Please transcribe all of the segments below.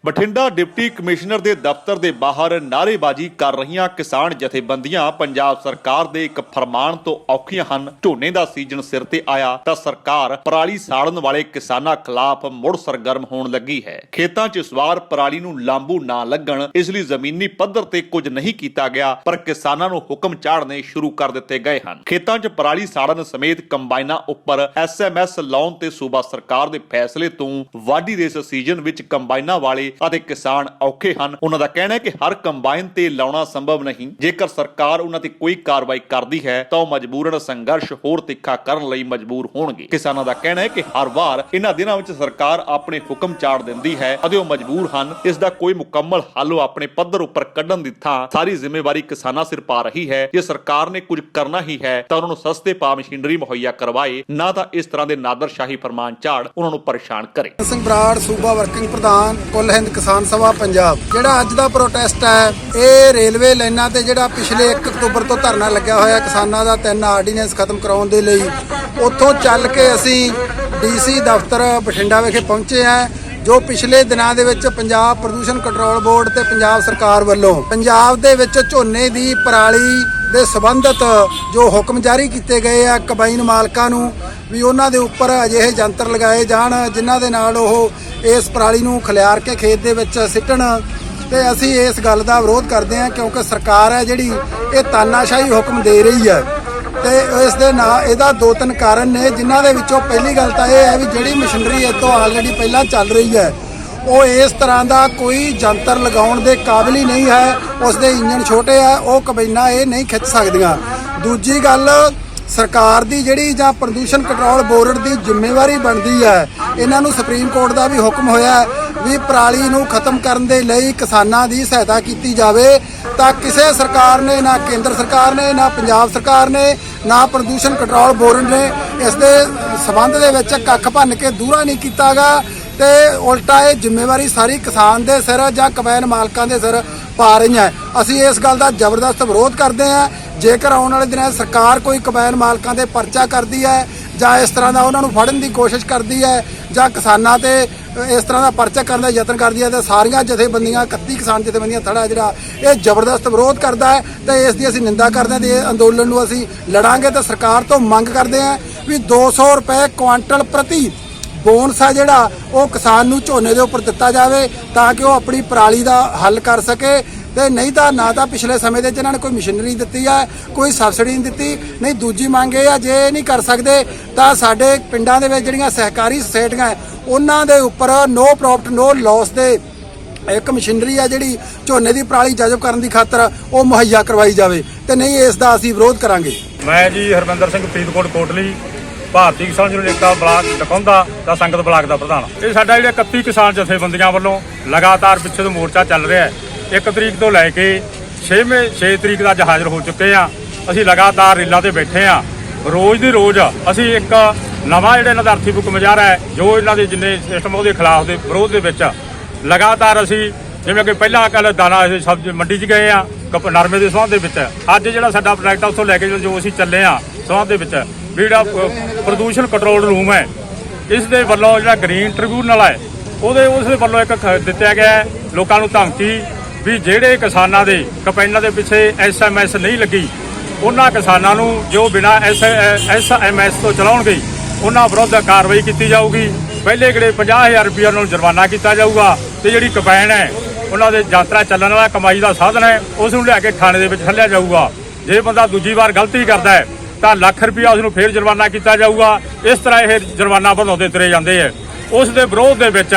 Bathinda deputy commissioner ਦੇ ਦਫ਼ਤਰ ਦੇ ਬਾਹਰ ਨਾਅਰੇਬਾਜ਼ੀ ਕਰ ਰਹੀਆਂ ਕਿਸਾਨ ਜਥੇਬੰਦੀਆਂ ਪੰਜਾਬ ਸਰਕਾਰ ਦੇ ਇੱਕ ਫਰਮਾਨ ਤੋਂ ਔਖੀਆਂ ਹਨ। ਝੋਨੇ ਦਾ ਸੀਜ਼ਨ ਸਿਰ ਤੇ ਆਇਆ ਤਾਂ ਸਰਕਾਰ ਪਰਾਲੀ ਸਾੜਨ ਵਾਲੇ ਕਿਸਾਨਾਂ ਖਿਲਾਫ ਮੁੜ ਸਰਗਰਮ ਹੋਣ ਲੱਗੀ ਹੈ। ਖੇਤਾਂ 'ਚ ਇਸ ਵਾਰ ਪਰਾਲੀ ਨੂੰ ਲਾਂਬੂ ਨਾ ਲੱਗਣ ਇਸ ਲਈ ਜ਼ਮੀਨੀ ਪੱਧਰ ਤੇ ਕੁਝ ਨਹੀਂ ਕੀਤਾ ਗਿਆ, ਪਰ ਕਿਸਾਨਾਂ ਨੂੰ ਹੁਕਮ ਚਾੜਨੇ ਸ਼ੁਰੂ ਕਰ ਦਿੱਤੇ ਗਏ ਹਨ। ਖੇਤਾਂ 'ਚ ਪਰਾਲੀ ਸਾੜਨ ਸਮੇਤ ਕੰਬਾਈਨਾਂ ਉੱਪਰ SMS ਲਾਉਣ ਤੇ ਸੂਬਾ ਸਰਕਾਰ ਦੇ ਫੈਸਲੇ ਤੋਂ ਵਾਢੀ ਦੇ ਇਸ ਸੀਜ਼ਨ ਵਿੱਚ ਕੰਬਾਈਨਾਂ ਵਾਲੇ ਅਤੇ ਕਿਸਾਨ ਔਖੇ ਹਨ। ਉਹਨਾਂ ਦਾ ਕਹਿਣਾ ਹੈ ਕਿ ਹਰ ਕੰਬਾਈਨ ਤੇ ਲਾਉਣਾ ਸੰਭਵ ਨਹੀਂ। ਜੇਕਰ ਸਰਕਾਰ ਉਹਨਾਂ ਤੇ ਕੋਈ ਕਾਰਵਾਈ ਕਰਦੀ ਹੈ ਤਾਂ ਉਹ ਮਜਬੂਰਨ ਸੰਘਰਸ਼ ਹੋਰ ਤਿੱਖਾ ਕਰਨ ਲਈ ਮਜਬੂਰ ਹੋਣਗੇ। ਕਿਸਾਨਾਂ ਦਾ ਕਹਿਣਾ ਹੈ ਕਿ ਹਰ ਵਾਰ ਇਹਨਾਂ ਦਿਨਾਂ ਵਿੱਚ ਸਰਕਾਰ ਆਪਣੇ ਹੁਕਮ ਚਾੜ ਦਿੰਦੀ ਹੈ ਅਤੇ ਉਹ ਮਜਬੂਰ ਹਨ। ਇਸ ਦਾ ਕੋਈ ਮੁਕੰਮਲ ਹੱਲ ਆਪਣੇ ਪੱਧਰ ਉੱਪਰ ਕੱਢਣ ਦੀ ਥਾਂ ਸਾਰੀ ਜ਼ਿੰਮੇਵਾਰੀ ਕਿਸਾਨਾਂ ਸਿਰ ਪਾ ਰਹੀ ਹੈ। ਜੇ ਸਰਕਾਰ ਨੇ ਕੁਝ ਕਰਨਾ ਹੀ ਹੈ ਤਾਂ ਉਹਨਾਂ ਨੂੰ ਸਸਤੇ ਭਾਅ ਮਸ਼ੀਨਰੀ ਮੁਹੱਈਆ ਕਰਵਾਏ, ਨਾ ਤਾਂ ਇਸ ਤਰ੍ਹਾਂ ਦੇ ਨਾਦਰਸ਼ਾਹੀ ਫਰਮਾਨ ਝਾੜ ਉਹਨਾਂ ਨੂੰ ਪਰੇਸ਼ਾਨ ਕਰੇ। ਸਿੰਘ ਬਰਾੜ ਸੂਬਾ ਵਰਕਿੰਗ ਪ੍ਰਧਾਨ ਕੁੱਲ ਹਿੰਦ ਕਿਸਾਨ ਸਭਾ ਪੰਜਾਬ। ਜਿਹੜਾ ਅੱਜ ਦਾ ਪ੍ਰੋਟੈਸਟ ਹੈ ਇਹ ਰੇਲਵੇ ਲਾਈਨਾਂ ਤੇ ਜਿਹੜਾ ਪਿਛਲੇ 1 ਅਕਤੂਬਰ ਤੋਂ ਧਰਨਾ ਲੱਗਿਆ ਹੋਇਆ ਕਿਸਾਨਾਂ ਦਾ 3 ਆਰਡੀਨੈਂਸ ਖਤਮ ਕਰਾਉਣ ਦੇ ਲਈ, ਉੱਥੋਂ ਚੱਲ ਕੇ ਅਸੀਂ DC ਦਫ਼ਤਰ ਬਠਿੰਡਾ ਵਿਖੇ ਪਹੁੰਚੇ ਹਾਂ। ਜੋ ਪਿਛਲੇ ਦਿਨਾਂ ਦੇ ਵਿੱਚ ਪੰਜਾਬ ਪ੍ਰਦੂਸ਼ਣ ਕੰਟਰੋਲ ਬੋਰਡ ਤੇ ਪੰਜਾਬ ਸਰਕਾਰ ਵੱਲੋਂ ਪੰਜਾਬ ਦੇ ਵਿੱਚ ਝੋਨੇ ਦੀ ਪਰਾਲੀ ਦੇ ਸੰਬੰਧਿਤ ਜੋ ਹੁਕਮ ਜਾਰੀ ਕੀਤੇ ਗਏ ਆ ਕੰਬਾਈਨ ਮਾਲਕਾਂ ਨੂੰ ਵੀ ਉਹਨਾਂ ਦੇ ਉੱਪਰ ਅਜਿਹੇ ਯੰਤਰ ਲਗਾਏ ਜਾਣ ਜਿਨ੍ਹਾਂ ਦੇ ਨਾਲ ਉਹ ਇਸ ਪਰਾਲੀ ਨੂੰ ਖਿਲਾਰ ਕੇ ਖੇਤ ਦੇ ਵਿੱਚ ਸਿੱਟਣ। ਤੇ ਅਸੀਂ ਇਸ ਗੱਲ ਦਾ ਵਿਰੋਧ ਕਰਦੇ ਹਾਂ ਕਿਉਂਕਿ ਸਰਕਾਰ ਹੈ ਜਿਹੜੀ ਇਹ ਤਾਨਾਸ਼ਾਹੀ ਹੁਕਮ ਦੇ ਰਹੀ ਹੈ ਤੇ ਇਸ ਦੇ ਨਾਲ ਇਹਦਾ 2-3 ਕਾਰਨ ਨੇ, ਜਿਨ੍ਹਾਂ ਦੇ ਵਿੱਚੋਂ ਪਹਿਲੀ ਗੱਲ ਤਾਂ ਇਹ ਹੈ ਵੀ ਜਿਹੜੀ ਮਸ਼ੀਨਰੀ ਇਹ ਤੋਂ ਆਲਰੇਡੀ ਪਹਿਲਾਂ ਚੱਲ ਰਹੀ ਹੈ ਉਹ ਇਸ ਤਰ੍ਹਾਂ ਦਾ ਕੋਈ ਜੰਤਰ ਲਗਾਉਣ ਦੇ ਕਾਬਿਲ ਹੀ ਨਹੀਂ ਹੈ। ਉਸ ਦੇ ਇੰਜਣ ਛੋਟੇ ਆ, ਉਹ ਕੰਬਾਈਨਾਂ ਇਹ ਨਹੀਂ ਖਿੱਚ ਸਕਦੀਆਂ। ਦੂਜੀ ਗੱਲ, ਸਰਕਾਰ ਦੀ ਜਿਹੜੀ ਜਾਂ ਪ੍ਰਦੂਸ਼ਣ ਕੰਟਰੋਲ ਬੋਰਡ ਦੀ ਜ਼ਿੰਮੇਵਾਰੀ ਬਣਦੀ ਹੈ, ਇਹਨਾਂ ਨੂੰ ਸੁਪਰੀਮ ਕੋਰਟ ਦਾ ਵੀ ਹੁਕਮ ਹੋਇਆ ਵੀ ਪਰਾਲੀ ਨੂੰ ਖਤਮ ਕਰਨ ਦੇ ਲਈ ਕਿਸਾਨਾਂ ਦੀ ਸਹਾਇਤਾ ਕੀਤੀ ਜਾਵੇ। ਤਾਂ ਕਿਸੇ ਸਰਕਾਰ ਨੇ, ਨਾ ਕੇਂਦਰ ਸਰਕਾਰ ਨੇ, ਨਾ ਪੰਜਾਬ ਸਰਕਾਰ ਨੇ, ਨਾ ਪ੍ਰਦੂਸ਼ਣ ਕੰਟਰੋਲ ਬੋਰਡ ਨੇ ਇਸ ਦੇ ਸਬੰਧ ਦੇ ਵਿੱਚ ਕੱਖ ਭੰਨ ਕੇ ਦੂਰਾ ਨਹੀਂ ਕੀਤਾਗਾ ਤੇ ਉਲਟਾ ਇਹ ਜ਼ਿੰਮੇਵਾਰੀ ਸਾਰੀ ਕਿਸਾਨ ਦੇ ਸਿਰ ਜਾਂ ਕੰਬਾਈਨ ਮਾਲਕਾਂ ਦੇ ਸਿਰ ਪਾ ਰਹੀਆਂ। ਅਸੀਂ ਇਸ ਗੱਲ ਦਾ ਜ਼ਬਰਦਸਤ ਵਿਰੋਧ ਕਰਦੇ ਹਾਂ। ਜੇਕਰ ਆਉਣ ਵਾਲੇ ਦਿਨਾਂ ਸਰਕਾਰ ਕੋਈ ਕੰਬਾਈਨ ਮਾਲਕਾਂ ਦੇ ਪਰਚਾ ਕਰਦੀ ਹੈ ਜਾਂ ਇਸ ਤਰ੍ਹਾਂ ਦਾ ਉਹਨਾਂ ਨੂੰ ਫੜਨ ਦੀ ਕੋਸ਼ਿਸ਼ ਕਰਦੀ ਹੈ ਜਾਂ ਕਿਸਾਨਾਂ ਤੇ ਇਸ ਤਰ੍ਹਾਂ ਦਾ ਪਰਚਾ ਕਰਨ ਦਾ ਯਤਨ ਕਰਦੀ ਹੈ ਤਾਂ ਸਾਰੀਆਂ ਜਥੇਬੰਦੀਆਂ 31 ਕਿਸਾਨ ਜਥੇਬੰਦੀਆਂ ਥੜਾ ਜਿਹੜਾ ਇਹ ਜ਼ਬਰਦਸਤ ਵਿਰੋਧ ਕਰਦਾ ਹੈ ਤੇ ਇਸ ਦੀ ਅਸੀਂ ਨਿੰਦਾ ਕਰਦੇ ਹਾਂ ਤੇ ਇਹ ਅੰਦੋਲਨ ਨੂੰ ਅਸੀਂ ਲੜਾਂਗੇ। ਤੇ ਸਰਕਾਰ ਤੋਂ ਮੰਗ ਕਰਦੇ ਹਾਂ ਵੀ 200 ਰੁਪਏ ਕੁਆਂਟਲ ਪ੍ਰਤੀ ਬੋਨਸ ਆ ਜਿਹੜਾ ਉਹ ਕਿਸਾਨ ਨੂੰ ਝੋਨੇ ਦੇ ਉੱਪਰ ਦਿੱਤਾ ਜਾਵੇ ਤਾਂ ਕਿ ਉਹ ਆਪਣੀ ਪਰਾਲੀ ਦਾ ਹੱਲ ਕਰ ਸਕੇ। ਤੇ ਨਹੀਂ ਤਾਂ ਨਾ ਤਾਂ ਪਿਛਲੇ ਸਮੇਂ ਦੇ ਇਹਨਾਂ ਨੇ ਕੋਈ ਮਸ਼ੀਨਰੀ ਦਿੱਤੀ ਹੈ, ਕੋਈ ਸਬਸਿਡੀ ਨਹੀਂ ਦਿੱਤੀ। ਨਹੀਂ, ਦੂਜੀ ਮੰਗ ਇਹ ਆ ਜੇ ਇਹ ਨਹੀਂ ਕਰ ਸਕਦੇ ਤਾਂ ਸਾਡੇ ਪਿੰਡਾਂ ਦੇ ਵਿੱਚ ਜਿਹੜੀਆਂ ਸਹਿਕਾਰੀ ਸੁਸਾਇਟੀਆਂ ਉਹਨਾਂ ਦੇ ਉੱਪਰ ਨੋ ਪ੍ਰੋਫਿਟ ਨੋ ਲਾਸ ਦੇ ਇੱਕ ਮਸ਼ੀਨਰੀ ਆ ਜਿਹੜੀ ਝੋਨੇ ਦੀ ਪਰਾਲੀ ਜਜ਼ਬ ਕਰਨ ਦੀ ਖਾਤਰ ਉਹ ਮੁਹੱਈਆ ਕਰਵਾਈ ਜਾਵੇ। ਤੇ ਨਹੀਂ ਇਸ ਦਾ ਅਸੀਂ ਵਿਰੋਧ ਕਰਾਂਗੇ। ਮੈਂ ਜੀ ਹਰਮਿੰਦਰ ਸਿੰਘ ਫਰੀਦਕੋਟ ਕੋਟਲੀ, ਭਾਰਤੀ ਕਿਸਾਨ ਯੂਨੀਅਨ ਏਕਤਾ ਬਲਾਕ ਡਕੌਂਦਾ ਦਾ ਸੰਗਤ ਬਲਾਕ ਦਾ ਪ੍ਰਧਾਨ। ਇਹ ਸਾਡਾ ਜਿਹੜੇ 31 ਕਿਸਾਨ ਜਥੇਬੰਦੀਆਂ ਵੱਲੋਂ ਲਗਾਤਾਰ ਪਿੱਛੇ ਤੋਂ ਮੋਰਚਾ ਚੱਲ ਰਿਹਾ ਹੈ। 1 ਤਰੀਕ ਤੋਂ ਲੈ ਕੇ 6 ਤਰੀਕ ਦਾ ਅੱਜ ਹਾਜ਼ਰ ਹੋ ਚੁੱਕੇ ਹਾਂ। ਅਸੀਂ ਲਗਾਤਾਰ ਰੇਲਾਂ ਤੇ ਬੈਠੇ ਹਾਂ। ਰੋਜ਼ ਦੀ ਰੋਜ਼ ਅਸੀਂ ਇੱਕ ਨਵਾਂ ਜਿਹੜਾ ਇਹਨਾਂ ਦਾ ਅਰਥੀ ਬੁੱਕ ਮੁਜ਼ਾਹਰਾ ਹੈ ਜੋ ਇਹਨਾਂ ਦੇ ਜਿੰਨੇ ਸਿਸਟਮ ਉਹਦੇ ਖਿਲਾਫ ਦੇ ਵਿਰੋਧ ਦੇ ਵਿੱਚ ਲਗਾਤਾਰ ਅਸੀਂ, ਜਿਵੇਂ ਕਿ ਪਹਿਲਾਂ ਕੱਲ ਦਾਣਾ ਅਸੀਂ ਸਬਜ਼ੀ ਮੰਡੀ 'ਚ ਗਏ ਆ ਨਰਮੇ ਦੇ ਸੰਬੰਧ ਦੇ ਵਿੱਚ, ਅੱਜ ਜਿਹੜਾ ਸਾਡਾ ਪ੍ਰੋਜੈਕਟ ਉੱਥੋਂ ਲੈ ਕੇ ਜੋ ਅਸੀਂ ਚੱਲੇ ਆ ਸੰਬੰਧ ਦੇ ਵਿੱਚ ਵੀ ਜਿਹੜਾ ਪ੍ਰਦੂਸ਼ਣ ਕੰਟਰੋਲ ਰੂਮ ਹੈ ਇਸ ਦੇ ਵੱਲੋਂ ਜਿਹੜਾ ਗ੍ਰੀਨ ਟ੍ਰਿਬਿਊਨਲ ਹੈ ਉਸ ਦੇ ਵੱਲੋਂ ਇੱਕ ਦਿੱਤਾ ਗਿਆ ਲੋਕਾਂ ਨੂੰ ਧਮਕੀ ਵੀ ਜਿਹੜੇ ਕਿਸਾਨਾਂ ਦੇ ਕੰਬਾਈਨਾਂ ਦੇ ਪਿੱਛੇ SMS ਨਹੀਂ ਲੱਗੀ ਉਹਨਾਂ ਕਿਸਾਨਾਂ ਨੂੰ ਜੋ ਬਿਨਾਂ SMS ਤੋਂ ਚਲਾਉਣਗੇ ਉਹਨਾਂ ਵਿਰੁੱਧ ਕਾਰਵਾਈ ਕੀਤੀ ਜਾਊਗੀ। ਪਹਿਲੇ ਕਿਹੜੇ 50,000 ਰੁਪਏ ਉਹਨਾਂ ਨੂੰ ਜੁਰਮਾਨਾ ਕੀਤਾ ਜਾਊਗਾ ਤੇ ਜਿਹੜੀ ਕੰਬਾਈਨ ਹੈ ਉਹਨਾਂ ਦੇ ਯੰਤਰਾਂ ਚੱਲਣ ਵਾਲਾ ਕਮਾਈ ਦਾ ਸਾਧਨ ਹੈ ਉਸ ਨੂੰ ਲਿਆ ਕੇ ਥਾਣੇ ਦੇ ਵਿੱਚ ਠੱਲਿਆ ਜਾਊਗਾ। ਜੇ ਬੰਦਾ ਦੂਜੀ ਵਾਰ ਗਲਤੀ ਕਰਦਾ ਹੈ ਤਾਂ ਲੱਖ ਰੁਪਇਆ ਉਸ ਨੂੰ ਫੇਰ ਜੁਰਮਾਨਾ ਕੀਤਾ ਜਾਊਗਾ। ਇਸ ਤਰ੍ਹਾਂ ਇਹ ਜੁਰਮਾਨਾ ਵਧਾਉਂਦੇ ਤੁਰੇ ਜਾਂਦੇ ਹੈ। ਉਸ ਦੇ ਵਿਰੋਧ ਦੇ ਵਿੱਚ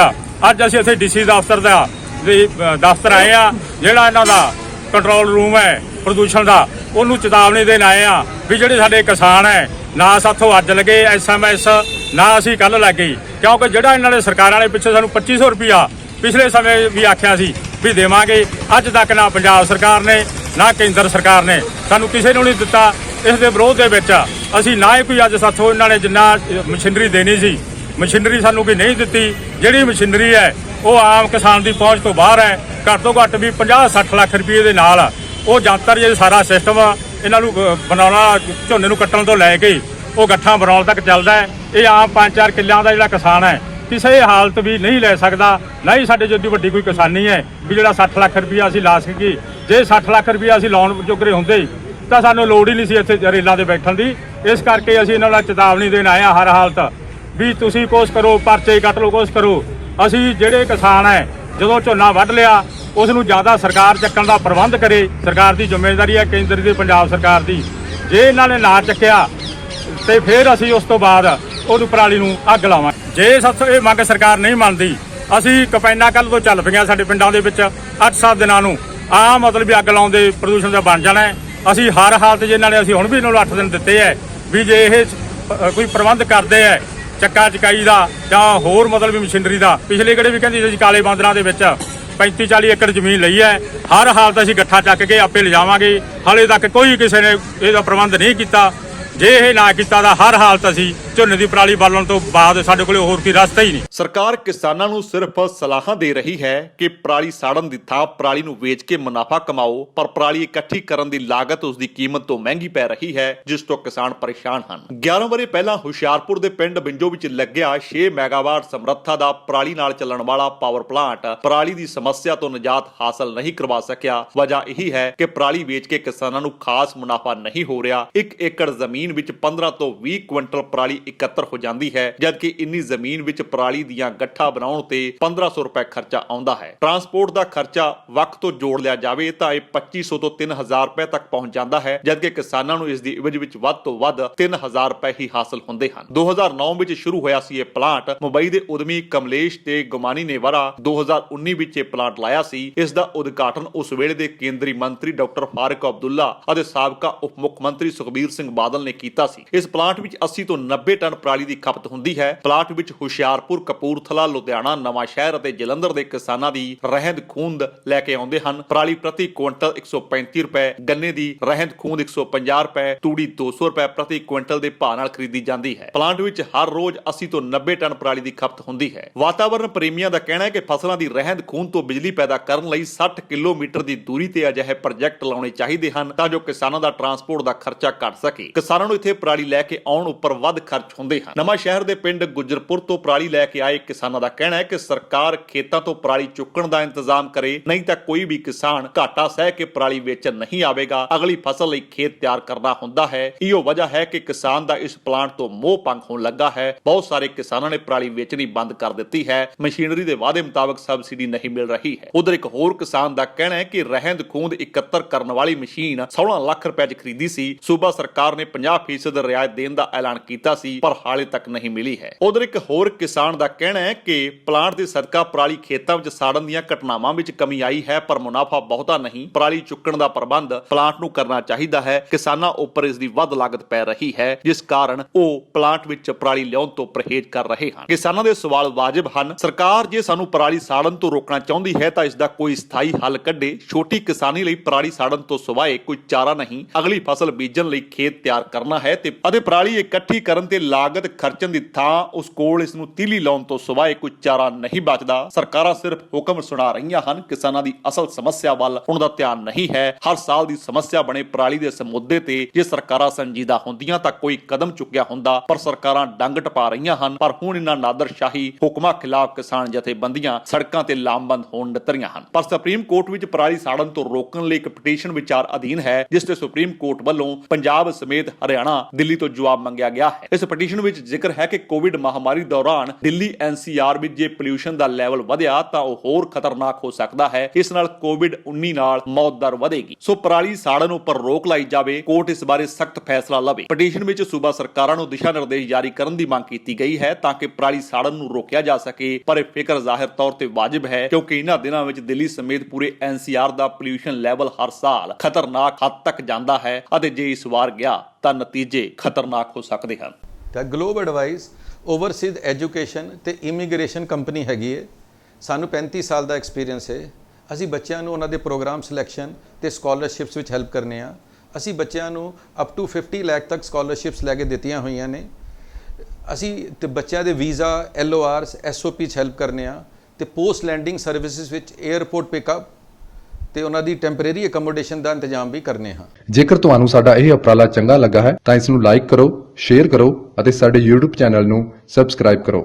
ਅੱਜ ਅਸੀਂ ਇੱਥੇ DC ਦਫ਼ਤਰ ਆਏ ਆ। ਜਿਹੜਾ ਇਹਨਾਂ ਦਾ ਕੰਟਰੋਲ ਰੂਮ ਹੈ ਪ੍ਰਦੂਸ਼ਣ ਦਾ ਉਹਨੂੰ ਚੇਤਾਵਨੀ ਦੇਣ ਆਏ ਆ ਵੀ ਜਿਹੜੇ ਸਾਡੇ ਕਿਸਾਨ ਹੈ ਨਾ ਸਾਥੋਂ ਅੱਜ ਲੱਗੇ SMS ਨਾ ਅਸੀਂ ਕੱਲ ਲੱਗੇ, ਕਿਉਂਕਿ ਜਿਹੜਾ ਇਹਨਾਂ ਨੇ ਸਰਕਾਰਾਂ ਨੇ ਪਿੱਛੇ ਸਾਨੂੰ 2500 ਰੁਪਇਆ ਪਿਛਲੇ ਸਮੇਂ ਵੀ ਆਖਿਆ ਸੀ ਵੀ ਦੇਵਾਂਗੇ, ਅੱਜ ਤੱਕ ਨਾ ਪੰਜਾਬ ਸਰਕਾਰ ਨੇ ਨਾ ਕੇਂਦਰ ਸਰਕਾਰ ਨੇ ਸਾਨੂੰ ਕਿਸੇ ਨੂੰ ਨਹੀਂ ਦਿੱਤਾ। ਇਸ ਦੇ ਵਿਰੋਧ ਦੇ ਵਿੱਚ ਅਸੀਂ ਨਾ ਹੀ ਕੋਈ ਅੱਜ ਸਾਥੋਂ ਇਹਨਾਂ ਨੇ ਜਿੰਨਾ ਮਸ਼ੀਨਰੀ ਦੇਣੀ ਸੀ ਮਸ਼ੀਨਰੀ ਸਾਨੂੰ ਵੀ ਨਹੀਂ ਦਿੱਤੀ। ਜਿਹੜੀ ਮਸ਼ੀਨਰੀ ਹੈ ਉਹ ਆਮ ਕਿਸਾਨ ਦੀ ਪਹੁੰਚ ਤੋਂ ਬਾਹਰ ਹੈ। ਘੱਟ ਤੋਂ ਘੱਟ ਵੀ 50-60 ਲੱਖ ਰੁਪਏ ਦੇ ਨਾਲ ਉਹ ਜੰਤਰ ਜੇ ਸਾਰਾ ਸਿਸਟਮ ਇਹਨਾਂ ਨੂੰ ਬਣਾਉਣਾ, ਝੋਨੇ ਨੂੰ ਕੱਟਣ ਤੋਂ ਲੈ ਕੇ ਉਹ ਗੱਠਾਂ ਬਣਾਉਣ ਤੱਕ ਚੱਲਦਾ ਹੈ। ਇਹ ਆਮ 5-4 ਕਿੱਲਿਆਂ ਦਾ ਜਿਹੜਾ ਕਿਸਾਨ ਹੈ ਕਿਸੇ ਹਾਲਤ ਵੀ ਨਹੀਂ ਲੈ ਸਕਦਾ। ਨਾ ਹੀ ਸਾਡੇ ਜਿੱਡੀ ਵੱਡੀ ਕੋਈ ਕਿਸਾਨੀ ਹੈ ਵੀ ਜਿਹੜਾ 60 ਲੱਖ ਰੁਪਈਆ ਅਸੀਂ ਲਾ ਸਕੀਏ। ਜੇ 60 ਲੱਖ ਰੁਪਈਆ ਅਸੀਂ ਲਾਉਣ ਜੋਗਰੇ ਹੁੰਦੇ ਤਾਂ ਸਾਨੂੰ ਲੋੜ ਹੀ ਨਹੀਂ ਸੀ ਇੱਥੇ ਰੇਲਾਂ 'ਤੇ ਬੈਠਣ ਦੀ। ਇਸ ਕਰਕੇ ਅਸੀਂ ਇਹਨਾਂ ਨੂੰ ਚੇਤਾਵਨੀ ਦੇਣ ਆਏ ਹਾਂ ਹਰ ਹਾਲਤ ਵੀ ਤੁਸੀਂ ਕੋਸ਼ਿਸ਼ ਕਰੋ, ਪਰਚੇ ਕੱਟ ਲਓ, ਕੋਸ਼ਿਸ਼ ਕਰੋ। ਅਸੀਂ ਜਿਹੜੇ ਕਿਸਾਨ ਹੈ ਜਦੋਂ ਝੋਨਾ ਵੱਢ ਲਿਆ ਉਸ ਨੂੰ ਜ਼ਿਆਦਾ ਸਰਕਾਰ ਚੱਕਣ ਦਾ ਪ੍ਰਬੰਧ ਕਰੇ। ਸਰਕਾਰ ਦੀ ਜ਼ਿੰਮੇਵਾਰੀ ਹੈ, ਕੇਂਦਰ ਦੀ, ਪੰਜਾਬ ਸਰਕਾਰ ਦੀ। ਜੇ ਇਹਨਾਂ ਨੇ ਨਾ ਚੱਕਿਆ ਤੇ ਫਿਰ ਅਸੀਂ ਉਸ ਤੋਂ ਬਾਅਦ ਉਹਨੂੰ ਪਰਾਲੀ ਨੂੰ ਅੱਗ ਲਾਵਾਂਗੇ। ਜੇ ਸਾਥੋਂ ਇਹ ਮੰਗ ਸਰਕਾਰ ਨਹੀਂ ਮੰਨਦੀ, ਅਸੀਂ ਕੰਪਾਈਨਾਂ ਕੱਲ੍ਹ ਤੋਂ ਚੱਲ ਪਈਆਂ ਸਾਡੇ ਪਿੰਡਾਂ ਦੇ ਵਿੱਚ 8-7 ਦਿਨਾਂ ਨੂੰ ਮਤਲਬ ਵੀ ਅੱਗ ਲਾਉਣ ਦੇ ਪ੍ਰਦੂਸ਼ਣ ਦਾ ਬਣ ਜਾਣਾ ਹੈ। ਅਸੀਂ ਹਰ ਹਾਲਤ 'ਚ ਇਹਨਾਂ ਨੇ ਅਸੀਂ ਹੁਣ ਵੀ ਇਹਨਾਂ ਨੂੰ 8 ਦਿਨ ਦਿੱਤੇ ਹੈ ਵੀ ਜੇ ਇਹ ਕੋਈ ਪ੍ਰਬੰਧ ਕਰਦੇ ਹੈ ਚੱਕਾ ਚਕਾਈ ਦਾ ਜਾਂ ਹੋਰ ਮਤਲਬ ਵੀ ਮਸ਼ੀਨਰੀ ਦਾ। ਪਿਛਲੇ ਕਿਹੜੇ ਵੀ ਕਹਿੰਦੇ ਸੀ ਕਾਲੇ ਬਾਂਦਰਾਂ ਦੇ ਵਿੱਚ 35-40 ਏਕੜ ਜ਼ਮੀਨ ਲਈ ਹੈ। ਹਰ ਹਾਲਤ ਅਸੀਂ ਗੱਠਾ ਚੱਕ ਕੇ ਆਪੇ ਲਿਜਾਵਾਂਗੇ। ਹਾਲੇ ਤੱਕ ਕੋਈ ਕਿਸੇ ਨੇ ਇਹਦਾ ਪ੍ਰਬੰਧ ਨਹੀਂ ਕੀਤਾ। ਜੇ ਇਹ ਨਾ ਕੀਤਾ ਤਾਂ ਹਰ ਹਾਲਤ ਅਸੀਂ ਝੋਨੇ ਦੀ ਪਰਾਲੀ ਬਾਲਣ ਤੋਂ ਬਾਅਦ ਸਾਡੇ ਕੋਲੇ ਹੋਰ ਕੋਈ ਰਸਤਾ ਹੀ ਨਹੀਂ। ਸਰਕਾਰ ਕਿਸਾਨਾਂ ਨੂੰ ਸਿਰਫ ਸਲਾਹਾਂ ਦੇ ਰਹੀ ਹੈ ਕਿ ਪਰਾਲੀ ਸਾੜਨ ਦੀ ਥਾਂ ਪਰਾਲੀ ਨੂੰ ਵੇਚ ਕੇ ਮੁਨਾਫਾ ਕਮਾਓ, ਪਰ ਪਰਾਲੀ ਇਕੱਠੀ ਕਰਨ ਦੀ ਲਾਗਤ ਉਸ ਦੀ ਕੀਮਤ ਤੋਂ ਮਹਿੰਗੀ ਪੈ ਰਹੀ ਹੈ, ਜਿਸ ਤੋਂ ਕਿਸਾਨ ਪਰੇਸ਼ਾਨ ਹਨ। 11 ਵਰ੍ਹੇ ਪਹਿਲਾਂ ਹੁਸ਼ਿਆਰਪੁਰ ਦੇ ਪਿੰਡ ਬਿੰਜੋ ਵਿੱਚ ਲੱਗਿਆ 6 ਮੈਗਾਵਾਟ ਸਮਰੱਥਾ ਦਾ ਪਰਾਲੀ ਨਾਲ ਚੱਲਣ ਵਾਲਾ ਪਾਵਰ ਪਲਾਂਟ ਪਰਾਲੀ ਦੀ ਸਮੱਸਿਆ ਤੋਂ ਨਿਜਾਤ ਹਾਸਲ ਨਹੀਂ ਕਰਵਾ ਸਕਿਆ। ਵਜ੍ਹਾ ਇਹੀ ਹੈ ਕਿ ਪਰਾਲੀ ਵੇਚ ਕੇ ਕਿਸਾਨਾਂ ਨੂੰ ਖਾਸ ਮੁਨਾਫਾ ਨਹੀਂ ਹੋ ਰਿਹਾ। 1 ਏਕੜ ਜ਼ਮੀਨ ਵਿੱਚ 15 ਤੋਂ 20 ਕੁਇੰਟਲ ਪਰਾਲੀ ਇਕੱਤਰ ਹੋ ਜਾਂਦੀ ਹੈ, ਜਦਕਿ ਇੰਨੀ ਜ਼ਮੀਨ ਵਿੱਚ ਪਰਾਲੀ ਦੀਆਂ ਗੱਠਾਂ ਬਣਾਉਣ ਤੇ 1500 ਰੁਪਏ ਖਰਚਾ ਆਉਂਦਾ ਹੈ। ਟਰਾਂਸਪੋਰਟ ਦਾ ਖਰਚਾ ਵਕਤ ਤੋਂ ਜੋੜ ਲਿਆ ਜਾਵੇ ਤਾਂ ਇਹ 2500 ਤੋਂ 3000 ਰੁਪਏ ਤੱਕ ਪਹੁੰਚ ਜਾਂਦਾ ਹੈ, ਜਦਕਿ ਕਿਸਾਨਾਂ ਨੂੰ ਇਸ ਦੀ ਇਵਜ਼ ਵਿੱਚ ਵੱਧ ਤੋਂ ਵੱਧ 3000 ਰੁਪਏ ਹੀ ਹਾਸਲ ਹੁੰਦੇ ਹਨ। 2009 ਵਿੱਚ ਸ਼ੁਰੂ ਹੋਇਆ ਸੀ ਇਹ ਪਲਾਂਟ। ਮੁੰਬਈ ਦੇ ਉਦਮੀ ਕਮਲੇਸ਼ ਤੇ ਗੁਮਾਨੀ ਨੇ ਵਰਾ 2019 ਵਿੱਚ ਇਹ ਪਲਾਂਟ ਲਾਇਆ ਸੀ। ਇਸ ਦਾ ਉਦਘਾਟਨ ਉਸ ਵੇਲੇ ਦੇ ਕੇਂਦਰੀ ਮੰਤਰੀ ਡਾਕਟਰ ਫਾਰੂਕ ਅਬਦੁੱਲਾ ਅਤੇ ਸਾਬਕਾ ਉਪ ਮੁੱਖ ਮੰਤਰੀ ਸੁਖਬੀਰ ਸਿੰਘ ਬਾਦਲ ਨੇ ਕੀਤਾ ਸੀ। ਇਸ ਪਲਾਂਟ ਵਿੱਚ 80 ਤੋਂ 90 ਟਨ ਪਰਾਲੀ ਦੀ ਖਪਤ ਹੁੰਦੀ ਹੈ। ਪਲਾਂਟ ਵਿੱਚ ਹੁਸ਼ਿਆਰਪੁਰ, ਕਪੂਰਥਲਾ, ਲੁਧਿਆਣਾ, ਨਵਾਂ ਸ਼ਹਿਰ ਅਤੇ ਜਲੰਧਰ ਦੇ ਕਿਸਾਨਾਂ ਦੀ ਰਹਿੰਦ ਖੂੰਦ ਲੈ ਕੇ ਆਉਂਦੇ ਹਨ। ਪਰਾਲੀ ਪ੍ਰਤੀ ਕੁਇੰਟਲ 135 ਰੁਪਏ, ਗੰਨੇ ਦੀ ਰਹਿੰਦ ਖੂੰਦ 150 ਰੁਪਏ, ਤੂੜੀ 200 ਰੁਪਏ ਪ੍ਰਤੀ ਕੁਇੰਟਲ ਦੇ ਭਾਅ ਨਾਲ ਖਰੀਦੀ ਜਾਂਦੀ ਹੈ। ਪਲਾਂਟ ਵਿੱਚ ਹਰ ਰੋਜ਼ 80 ਤੋਂ 90 ਟਨ ਪਰਾਲੀ ਦੀ ਖਪਤ ਹੁੰਦੀ ਹੈ। ਵਾਤਾਵਰਣ ਪ੍ਰੇਮੀਆਂ ਦਾ ਕਹਿਣਾ ਹੈ ਕਿ ਫਸਲਾਂ ਦੀ ਰਹਿੰਦ ਖੂੰਦ ਤੋਂ ਬਿਜਲੀ ਪੈਦਾ ਕਰਨ ਲਈ 60 ਕਿਲੋਮੀਟਰ ਦੀ ਦੂਰੀ ਤੇ ਅਜਿਹੇ ਪ੍ਰੋਜੈਕਟ ਲਾਉਣੇ ਚਾਹੀਦੇ ਹਨ ਤਾਂ ਜੋ ਕਿਸਾਨਾਂ ਦਾ ਟਰਾਂਸਪੋਰਟ ਦਾ ਖਰਚਾ ਘਟ ਸਕੇ। ਕਿਸਾਨਾਂ ਨੂੰ ਇੱਥੇ ਪਰਾਲੀ ਲੈ ਕੇ ਆਉਣ ਉੱਪਰ ਵੱਧ ਖਰਚ ਹੁੰਦੇ ਹਨ। ਨਵਾਂ ਸ਼ਹਿਰ ਦੇ ਪਿੰਡ ਗੁਜਰਪੁਰ ਤੋਂ ਪਰਾਲੀ ਲੈ ਕੇ ਆਏ ਕਿਸਾਨਾਂ ਦਾ ਕਹਿਣਾ ਹੈ ਕਿ ਸਰਕਾਰ ਖੇਤਾਂ ਤੋਂ ਪਰਾਲੀ ਚੁੱਕਣ ਦਾ ਇੰਤਜ਼ਾਮ ਕਰੇ, ਨਹੀਂ ਤਾਂ ਕੋਈ ਵੀ ਕਿਸਾਨ ਘਾਟਾ ਸਹਿ ਕੇ ਪਰਾਲੀ ਵੇਚਣ ਨਹੀਂ ਆਵੇਗਾ। ਅਗਲੀ ਫਸਲ ਲਈ ਖੇਤ ਤਿਆਰ ਕਰਨਾ ਹੁੰਦਾ ਹੈ। ਇਹੋ ਵਜ੍ਹਾ ਹੈ ਕਿ ਕਿਸਾਨ ਦਾ ਇਸ ਪਲਾਂਟ ਤੋਂ ਮੋਹ ਭੰਗ ਹੋਣ ਲੱਗਾ ਹੈ। ਬਹੁਤ ਸਾਰੇ ਕਿਸਾਨਾਂ ਨੇ ਪਰਾਲੀ ਵੇਚਣੀ ਬੰਦ ਕਰ ਦਿੱਤੀ ਹੈ। ਮਸ਼ੀਨਰੀ ਦੇ ਵਾਅਦੇ ਮੁਤਾਬਕ ਸਬਸਿਡੀ ਨਹੀਂ ਮਿਲ ਰਹੀ ਹੈ। ਉਧਰ ਇੱਕ ਹੋਰ ਕਿਸਾਨ ਦਾ ਕਹਿਣਾ ਹੈ ਕਿ ਰਹਿੰਦ ਖੂੰਦ ਇਕੱਤਰ ਕਰਨ ਵਾਲੀ ਮਸ਼ੀਨ 16 ਲੱਖ ਰੁਪਏ 'ਚ ਖਰੀਦੀ ਸੀ। ਸੂਬਾ ਸਰਕਾਰ ਨੇ 50% ਰਿਆਇਤ ਦੇਣ ਦਾ ਐਲਾਨ ਕੀਤਾ ਸੀ, ਪਰ ਹਾਲੇ ਤੱਕ ਨਹੀਂ ਮਿਲੀ ਹੈ। ਉਧਰ ਇੱਕ ਹੋਰ ਕਿਸਾਨ ਦਾ ਕਹਿਣਾ ਹੈ ਕਿ ਪਲਾਂਟ ਦੇ ਸਦਕਾ ਪਰਾਲੀ ਖੇਤਾਂ ਵਿੱਚ ਸਾੜਨ ਦੀਆਂ ਘਟਨਾਵਾਂ ਵਿੱਚ ਕਮੀ ਆਈ ਹੈ, ਪਰ ਮੁਨਾਫਾ ਬਹੁਤਾ ਨਹੀਂ। ਪਰਾਲੀ ਚੁੱਕਣ ਦਾ ਪ੍ਰਬੰਧ ਪਲਾਂਟ ਨੂੰ ਕਰਨਾ ਚਾਹੀਦਾ ਹੈ। ਕਿਸਾਨਾਂ ਉੱਪਰ ਇਸ ਦੀ ਵੱਧ ਲਾਗਤ ਪੈ ਰਹੀ ਹੈ, ਜਿਸ ਕਾਰਨ ਉਹ ਪਲਾਂਟ ਵਿੱਚ ਪਰਾਲੀ ਲਿਆਉਣ ਤੋਂ ਪਰਹੇਜ਼ ਕਰ ਰਹੇ ਹਨ। ਕਿਸਾਨਾਂ ਦੇ ਸਵਾਲ ਵਾਜਬ ਹਨ। ਸਰਕਾਰ ਜੇ ਸਾਨੂੰ ਪਰਾਲੀ ਸਾੜਨ ਤੋਂ ਰੋਕਣਾ ਚਾਹੁੰਦੀ ਹੈ ਤਾਂ ਇਸ ਦਾ ਕੋਈ ਸਥਾਈ ਹੱਲ ਕੱਢੇ। ਛੋਟੀ ਕਿਸਾਨੀ ਲਈ ਪਰਾਲੀ ਸਾੜਨ ਤੋਂ ਸਿਵਾਏ ਕੋਈ ਚਾਰਾ ਨਹੀਂ। ਅਗਲੀ ਫਸਲ ਬੀਜਣ ਲਈ ਖੇਤ ਤਿਆਰ ਕਰਨਾ ਹੈ ਤੇ ਪਰਾਲੀ ਇਕੱਠੀ ਕਰਨ ਤੇ ਲਾਗਤ ਖਰਚਣ ਦੀ ਥਾਂ ਉਸ ਕੋਲ ਇਸ ਨੂੰ ਤੀਲੀ ਲਾਉਣ ਤੋਂ ਸਿਵਾਏ ਕੋਈ ਚਾਰਾ ਨਹੀਂ ਬਚਦਾ। ਸਰਕਾਰਾਂ ਸਿਰਫ ਹੁਕਮ ਸੁਣਾ ਰਹੀਆਂ ਹਨ, ਕਿਸਾਨਾਂ ਦੀ ਅਸਲ ਸਮੱਸਿਆ ਵੱਲ ਉਹਨਾਂ ਦਾ ਧਿਆਨ ਨਹੀਂ ਹੈ। ਹਰ ਸਾਲ ਦੀ ਸਮੱਸਿਆ ਬਣੇ ਪਰਾਲੀ ਦੇ ਇਸ ਮੁੱਦੇ ਤੇ ਜੇ ਸਰਕਾਰਾਂ ਸੰਜੀਦਾ ਹੁੰਦੀਆਂ ਤਾਂ ਕੋਈ ਕਦਮ ਚੁੱਕਿਆ ਹੁੰਦਾ, ਪਰ ਸਰਕਾਰਾਂ ਡੰਗ ਟਪਾ ਰਹੀਆਂ ਹਨ। ਪਰ ਹੁਣ ਇਹਨਾਂ ਨਾਦਰਸ਼ਾਹੀ ਹੁਕਮਾਂ ਖਿਲਾਫ ਕਿਸਾਨ ਜਥੇਬੰਦੀਆਂ ਸੜਕਾਂ ਤੇ ਲਾਮਬੰਦ ਹੋਣ ਨਿਤਰੀਆਂ ਹਨ। ਪਰ ਸੁਪਰੀਮ ਕੋਰਟ ਵਿੱਚ ਪਰਾਲੀ ਸਾੜਨ ਤੋਂ ਰੋਕਣ ਲਈ ਇੱਕ ਪਟੀਸ਼ਨ ਵਿਚਾਰ ਅਧੀਨ ਹੈ, ਜਿਸ ਤੇ ਸੁਪਰੀਮ ਕੋਰਟ ਵੱਲੋਂ ਪੰਜਾਬ ਸਮੇਤ ਹਰਿਆਣਾ, ਦਿੱਲੀ ਤੋਂ ਜਵਾਬ ਮੰਗਿਆ ਗਿਆ ਹੈ। ਇਸ ਪਟੀਸ਼ਨ ਵਿੱਚ ਜ਼ਿਕਰ ਹੈ ਕਿ ਕੋਵਿਡ ਮਹਾਮਾਰੀ ਦੌਰਾਨ ਦਿੱਲੀ NCR ਵਿੱਚ ਜੇ ਪੋਲਿਊਸ਼ਨ ਦਾ ਲੈਵਲ ਵਧਿਆ ਤਾਂ ਉਹ ਹੋਰ ਖਤਰਨਾਕ ਹੋ ਸਕਦਾ ਹੈ। ਇਸ ਨਾਲ COVID-19 ਨਾਲ ਮੌਤ ਦਰ ਵਧੇਗੀ। ਸੋ ਪਰਾਲੀ ਸਾੜਨ ਉੱਪਰ ਰੋਕ ਲਾਈ ਜਾਵੇ। ਕੋਰਟ ਇਸ ਬਾਰੇ ਸਖਤ ਫੈਸਲਾ ਲਵੇ। ਪਟੀਸ਼ਨ ਵਿੱਚ ਸੂਬਾ ਸਰਕਾਰਾਂ ਨੂੰ ਦਿਸ਼ਾ ਨਿਰਦੇਸ਼ ਜਾਰੀ ਕਰਨ ਦੀ ਮੰਗ ਕੀਤੀ ਗਈ ਹੈ ਤਾਂ ਕਿ ਪਰਾਲੀ ਸਾੜਨ ਨੂੰ ਰੋਕਿਆ ਜਾ ਸਕੇ। ਪਰ ਇਹ ਫਿਕਰ ਜ਼ਾਹਿਰ ਤੌਰ ਤੇ ਵਾਜਿਬ ਹੈ, ਕਿਉਂਕਿ ਇਹਨਾਂ ਦਿਨਾਂ ਵਿੱਚ ਦਿੱਲੀ ਸਮੇਤ ਪੂਰੇ NCR ਦਾ ਪੋਲਿਊਸ਼ਨ ਲੈਵਲ ਹਰ ਸਾਲ ਖਤਰਨਾਕ ਹੱਦ ਤੱਕ ਜਾਂਦਾ ਹੈ ਅਤੇ ਜੇ ਇਸ ਵਾਰ ਗਿਆ ਤਾਂ ਨਤੀਜੇ ਖਤਰਨਾਕ ਹੋ ਸਕਦੇ ਹਨ। ਤਾਂ ਗਲੋਬ ਐਡਵਾਈਸ ਓਵਰਸੀਜ਼ ਐਜੂਕੇਸ਼ਨ ਤੇ ਇਮੀਗ੍ਰੇਸ਼ਨ ਕੰਪਨੀ ਹੈਗੀ ਹੈ। ਸਾਨੂੰ 35 ਸਾਲ ਦਾ ਐਕਸਪੀਰੀਅੰਸ ਹੈ। ਅਸੀਂ ਬੱਚਿਆਂ ਨੂੰ ਉਹਨਾਂ ਦੇ ਪ੍ਰੋਗਰਾਮ ਸਿਲੈਕਸ਼ਨ ਤੇ ਸਕਾਲਰਸ਼ਿਪਸ ਵਿੱਚ ਹੈਲਪ ਕਰਨੇ ਆ। ਅਸੀਂ ਬੱਚਿਆਂ ਨੂੰ ਅਪ ਟੂ 50 ਲੱਖ ਤੱਕ ਸਕਾਲਰਸ਼ਿਪਸ ਲੈ ਕੇ ਦਿੱਤੀਆਂ ਹੋਈਆਂ ਨੇ। ਅਸੀਂ ਤੇ ਬੱਚਿਆਂ ਦੇ ਵੀਜ਼ਾ, LORs, SOP 'ਚ ਹੈਲਪ ਕਰਨੇ ਆ ਤੇ ਪੋਸਟ ਲੈਂਡਿੰਗ ਸਰਵਿਸਿਜ਼ ਵਿੱਚ 에ਅਰਪੋਰਟ ਪਿਕਅਪ ਤੇ ਉਹਨਾਂ ਦੀ ਟੈਂਪਰੇਰੀ ਅਕਮੋਡੇਸ਼ਨ ਦਾ ਇੰਤਜ਼ਾਮ ਵੀ ਕਰਨੇ ਹਾਂ। ਜੇਕਰ ਤੁਹਾਨੂੰ ਸਾਡਾ ਇਹ ਉਪਰਾਲਾ ਚੰਗਾ ਲੱਗਾ ਹੈ ਤਾਂ ਇਸ ਨੂੰ ਲਾਈਕ ਕਰੋ, ਸ਼ੇਅਰ ਕਰੋ ਅਤੇ ਸਾਡੇ YouTube ਚੈਨਲ ਨੂੰ ਸਬਸਕ੍ਰਾਈਬ ਕਰੋ।